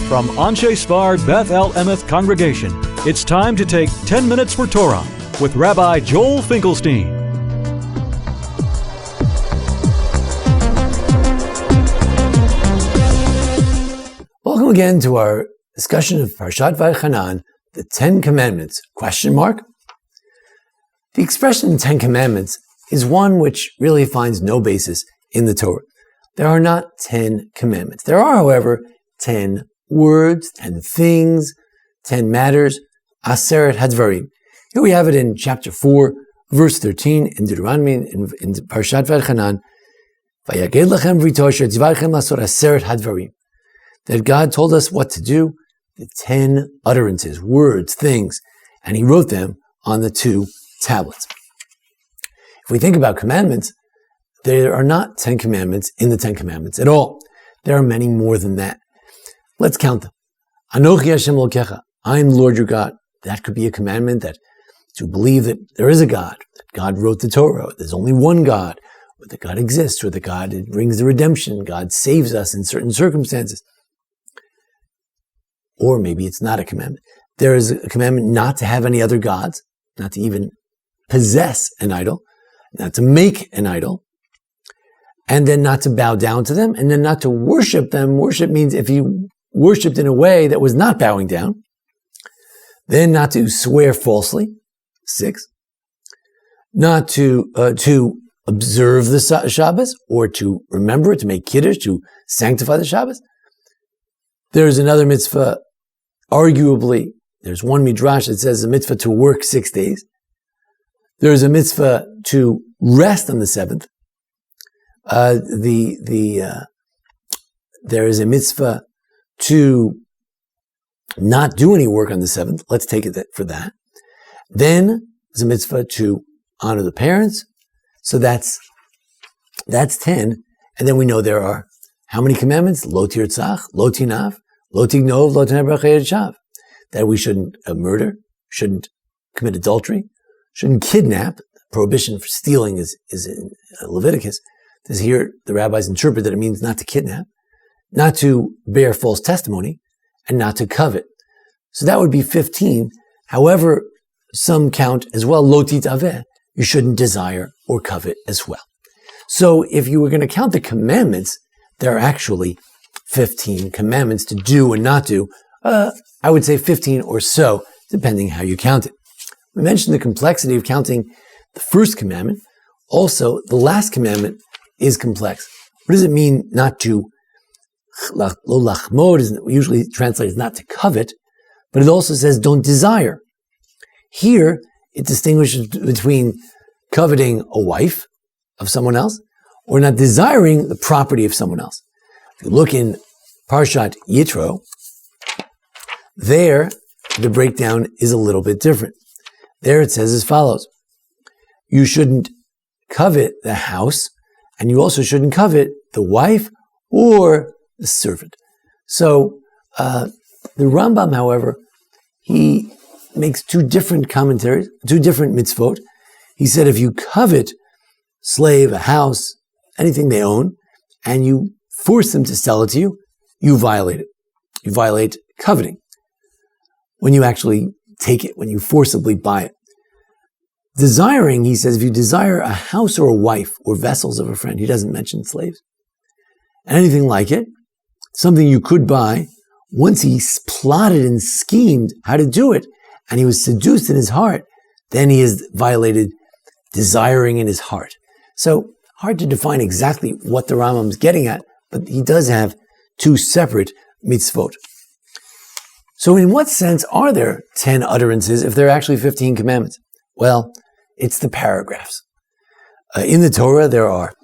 From Anshe Sfard Beth El Emeth Congregation, it's time to take 10 Minutes for Torah with Rabbi Joel Finkelstein. Welcome again to our discussion of Parshat Vayechanan, the Ten Commandments, ? The expression Ten Commandments is one which really finds no basis in the Torah. There are not 10 commandments. There are, however, 10 words, 10 things, 10 matters, Aseret Hadvarim. Here we have it in chapter 4, verse 13, in Deuteronomy, in Parshat Vayechanan, Vayaged lachem brito asher tzivaychem lasot aseret hadvarim. That God told us what to do, the 10 utterances, words, things, and He wrote them on the 2 tablets. If we think about commandments, there are not 10 commandments in the 10 commandments at all. There are many more than that. Let's count them. Anochi Hashem Elokecha, I am the Lord your God. That could be a commandment, that to believe that there is a God, that God wrote the Torah, there's only one God, or that God exists, or that God brings the redemption, God saves us in certain circumstances. Or maybe it's not a commandment. There is a commandment not to have any other gods, not to even possess an idol, not to make an idol, and then not to bow down to them, and then not to worship them. Worship means if you worshipped in a way that was not bowing down. Then not to swear falsely, 6. Not to observe the Shabbos, or to remember it, to make kiddush, to sanctify the Shabbos. There's another mitzvah, arguably, there's one midrash that says a mitzvah to work 6 days. There's a mitzvah to rest on the 7th. There is a mitzvah to not do any work on the 7th. Let's take it for that. Then there's a mitzvah to honor the parents. So that's 10. And then we know there are how many commandments? Lo tirtzach, lo tinav, lo tignov, lo teneh b'chayei shav. That we shouldn't murder, shouldn't commit adultery, shouldn't kidnap. Prohibition for stealing is in Leviticus. This here, the rabbis interpret that it means not to kidnap, not to bear false testimony, and not to covet. So that would be 15. However, some count as well, lo titaveh, you shouldn't desire or covet as well. So if you were going to count the commandments, there are actually 15 commandments to do and not do. I would say 15 or so, depending how you count it. We mentioned the complexity of counting the first commandment. Also, the last commandment is complex. What does it mean not to? Lo lachmod is usually translated as not to covet, but it also says don't desire. Here, it distinguishes between coveting a wife of someone else or not desiring the property of someone else. If you look in Parshat Yitro, there the breakdown is a little bit different. There it says as follows: you shouldn't covet the house, and you also shouldn't covet the wife or the servant. So the Rambam, however, he makes 2 different commentaries, 2 different mitzvot. He said if you covet slave, a house, anything they own, and you force them to sell it to you, you violate it. You violate coveting. When you actually take it, when you forcibly buy it. Desiring, he says, if you desire a house or a wife or vessels of a friend, he doesn't mention slaves, and anything like it, something you could buy, once he plotted and schemed how to do it, and he was seduced in his heart, then he has violated desiring in his heart. So, hard to define exactly what the Rambam is getting at, but he does have 2 separate mitzvot. So in what sense are there 10 utterances if there are actually 15 commandments? Well, it's the paragraphs. In the Torah, there are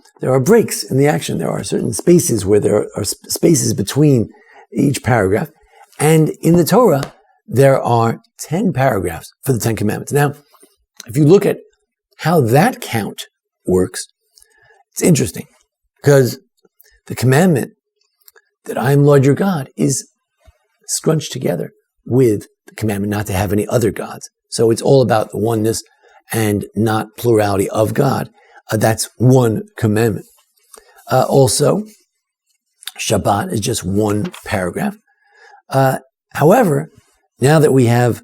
breaks in the action. There are certain spaces where there are spaces between each paragraph. And in the Torah, there are 10 paragraphs for the 10 commandments. Now, if you look at how that count works, it's interesting because the commandment that I am Lord your God is scrunched together with the commandment not to have any other gods. So it's all about the oneness and not plurality of God. That's one commandment. Also, Shabbat is just one paragraph. However, now that we have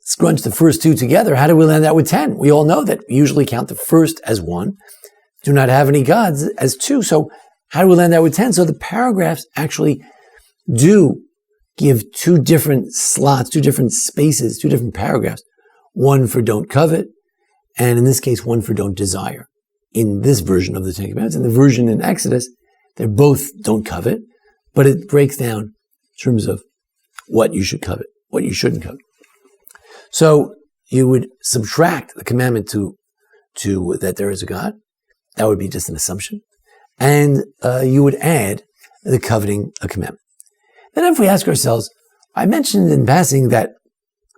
scrunched the first two together, how do we land out with 10? We all know that we usually count the first as 1, do not have any gods as 2. So how do we land out with 10? So the paragraphs actually do give 2 different slots, 2 different spaces, 2 different paragraphs. 1 for don't covet, and in this case, 1 for don't desire. In this version of the Ten Commandments, in the version in Exodus, they're both don't covet, but it breaks down in terms of what you should covet, what you shouldn't covet. So you would subtract the commandment to that there is a God. That would be just an assumption. And you would add the coveting a commandment. Then if we ask ourselves, I mentioned in passing that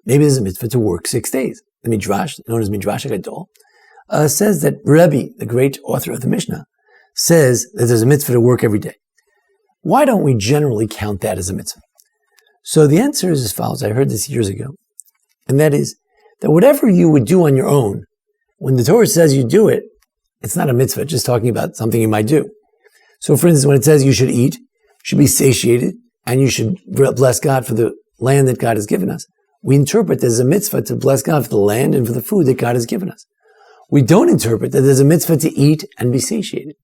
maybe there's a mitzvah to work 6 days. The Midrash, known as Midrash Gadol, says that Rebbe, the great author of the Mishnah, says that there's a mitzvah to work every day. Why don't we generally count that as a mitzvah? So the answer is as follows. I heard this years ago. And that is that whatever you would do on your own, when the Torah says you do it, it's not a mitzvah, it's just talking about something you might do. So for instance, when it says you should eat, you should be satiated, and you should bless God for the land that God has given us, we interpret there's a mitzvah to bless God for the land and for the food that God has given us. We don't interpret that there's a mitzvah to eat and be satiated.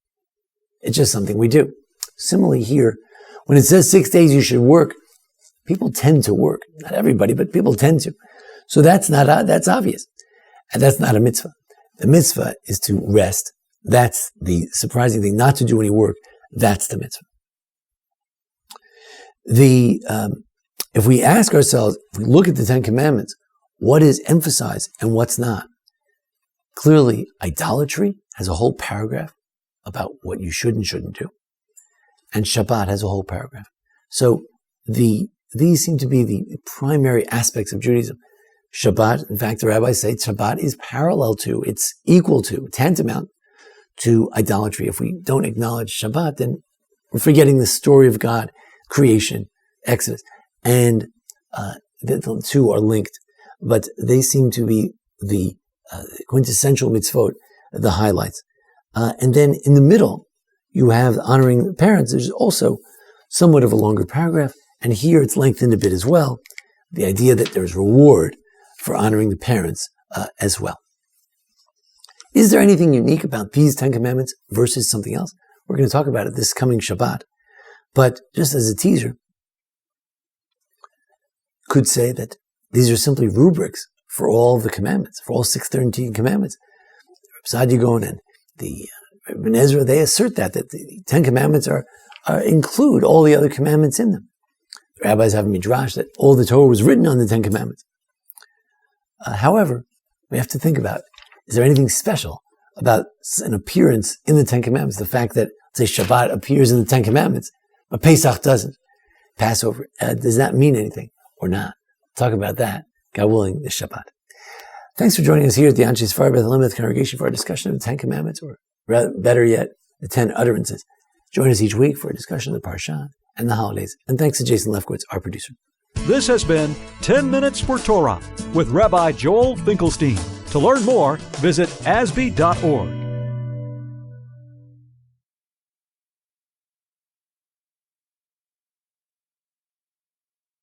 It's just something we do. Similarly here, when it says 6 days you should work, people tend to work. Not everybody, but people tend to. So that's obvious. And that's not a mitzvah. The mitzvah is to rest. That's the surprising thing, not to do any work. That's the mitzvah. If we ask ourselves, if we look at the Ten Commandments, what is emphasized and what's not? Clearly, idolatry has a whole paragraph about what you should and shouldn't do. And Shabbat has a whole paragraph. So these seem to be the primary aspects of Judaism. Shabbat, in fact, the rabbis say Shabbat is parallel to, it's equal to, tantamount to idolatry. If we don't acknowledge Shabbat, then we're forgetting the story of God, creation, Exodus. And the two are linked, but they seem to be the quintessential mitzvot, the highlights. And then in the middle, you have honoring the parents. There's also somewhat of a longer paragraph, and here it's lengthened a bit as well. The idea that there's reward for honoring the parents as well. Is there anything unique about these 10 commandments versus something else? We're going to talk about it this coming Shabbat. But just as a teaser, could say that these are simply rubrics for all the commandments, for all 613 commandments. Saadia Gaon and the Ibn Ezra, they assert that the 10 commandments include all the other commandments in them. The rabbis have a midrash that all the Torah was written on the 10 commandments. However, we have to think about, is there anything special about an appearance in the 10 commandments? The fact that, say, Shabbat appears in the 10 commandments, but Pesach doesn't. Passover, does that mean anything or not? Talk about that, God willing, this Shabbat. Thanks for joining us here at the Anshe Sefard Beth Elimeth congregation for our discussion of the 10 commandments, or rather, better yet, the 10 utterances. Join us each week for a discussion of the Parsha and the holidays. And thanks to Jason Lefkowitz, our producer. This has been 10 Minutes for Torah with Rabbi Joel Finkelstein. To learn more, visit asb.org.